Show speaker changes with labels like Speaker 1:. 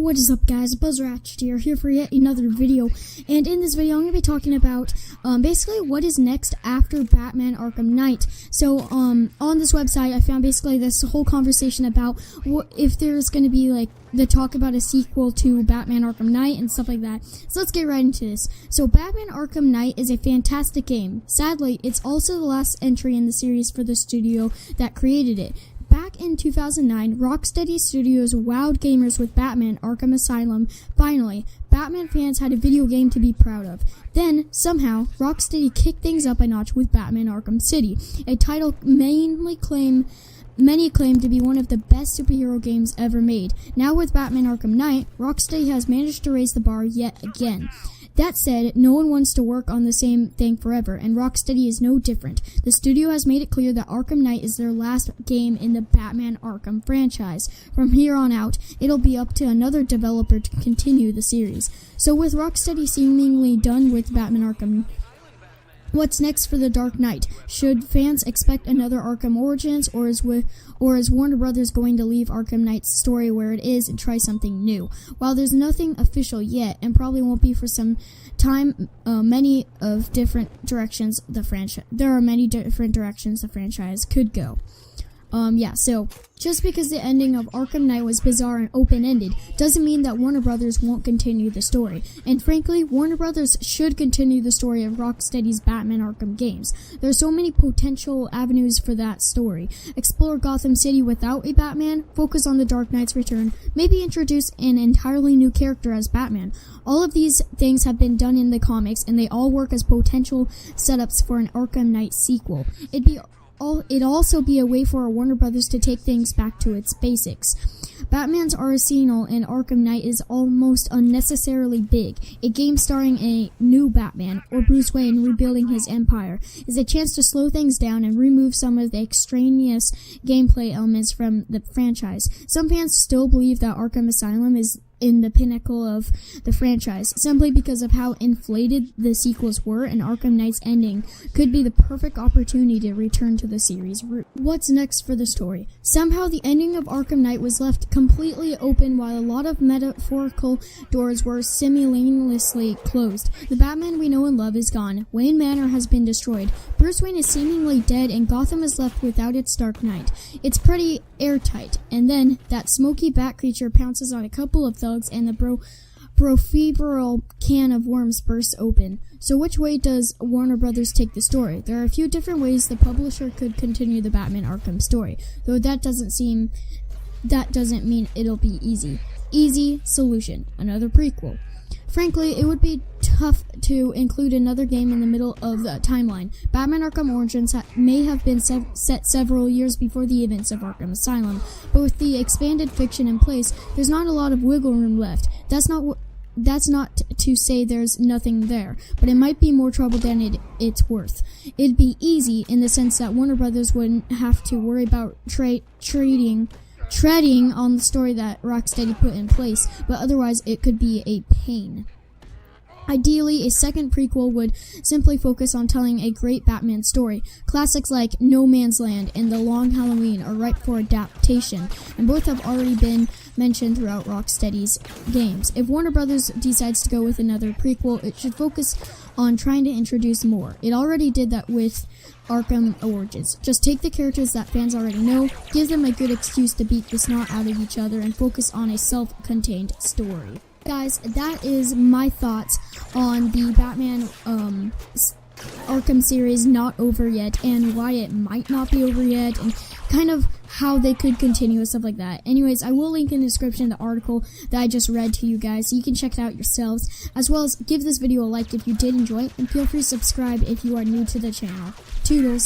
Speaker 1: What is up, guys? BuzzRatched here for yet another video, and in this video I'm going to be talking about basically what is next after Batman Arkham Knight. So on this website I found basically this whole conversation about if there's going to be like the talk about a sequel to Batman Arkham Knight and stuff like that. So let's get right into this. So Batman Arkham Knight is a fantastic game. Sadly, it's also the last entry in the series for the studio that created it. Back in 2009, Rocksteady Studios wowed gamers with Batman Arkham Asylum. Finally, Batman fans had a video game to be proud of. Then, somehow, Rocksteady kicked things up a notch with Batman Arkham City, a title many claim to be one of the best superhero games ever made. Now with Batman Arkham Knight, Rocksteady has managed to raise the bar yet again. That said, no one wants to work on the same thing forever, and Rocksteady is no different. The studio has made it clear that Arkham Knight is their last game in the Batman Arkham franchise. From here on out, it'll be up to another developer to continue the series. So with Rocksteady seemingly done with Batman Arkham, what's next for The Dark Knight? Should fans expect another Arkham Origins, or is Warner Brothers going to leave Arkham Knight's story where it is and try something new? While there's nothing official yet, and probably won't be for some time, there are many different directions the franchise could go. So just because the ending of Arkham Knight was bizarre and open-ended doesn't mean that Warner Brothers won't continue the story. And frankly, Warner Brothers should continue the story of Rocksteady's Batman Arkham games. There are so many potential avenues for that story. Explore Gotham City without a Batman, focus on the Dark Knight's return, maybe introduce an entirely new character as Batman. All of these things have been done in the comics, and they all work as potential setups for an Arkham Knight sequel. It'd also be a way for Warner Brothers to take things back to its basics. Batman's arsenal in Arkham Knight is almost unnecessarily big. A game starring a new Batman, or Bruce Wayne rebuilding his empire, is a chance to slow things down and remove some of the extraneous gameplay elements from the franchise. Some fans still believe that Arkham Asylum is in the pinnacle of the franchise, simply because of how inflated the sequels were, and Arkham Knight's ending could be the perfect opportunity to return to the series' root. What's next for the story? Somehow the ending of Arkham Knight was left completely open while a lot of metaphorical doors were simultaneously closed. The Batman we know and love is gone. Wayne Manor has been destroyed. Bruce Wayne is seemingly dead, and Gotham is left without its Dark Knight. It's pretty airtight. And then that smoky bat creature pounces on a couple of thugs, and the proverbial can of worms bursts open. So which way does Warner Brothers take the story? There are a few different ways the publisher could continue the Batman Arkham story, though that doesn't mean it'll be easy. Easy solution: another prequel. Frankly, it would be tough to include another game in the middle of the timeline. Batman Arkham Origins may have been set several years before the events of Arkham Asylum, but with the expanded fiction in place, there's not a lot of wiggle room left. That's not to say there's nothing there, but it might be more trouble than it's worth. It'd be easy in the sense that Warner Brothers wouldn't have to worry about treading on the story that Rocksteady put in place, but otherwise it could be a pain. Ideally, a second prequel would simply focus on telling a great Batman story. Classics like No Man's Land and The Long Halloween are ripe for adaptation, and both have already been mentioned throughout Rocksteady's games. If Warner Brothers decides to go with another prequel, it should focus on trying to introduce more. It already did that with Arkham Origins. Just take the characters that fans already know, give them a good excuse to beat the snot out of each other, and focus on a self-contained story. Guys, that is my thoughts on the Batman Arkham series not over yet, and why it might not be over yet, and kind of how they could continue and stuff like that. Anyways, I will link in the description the article that I just read to you guys, so you can check it out yourselves, as well as give this video a like if you did enjoy it, and feel free to subscribe if you are new to the channel. Toodles!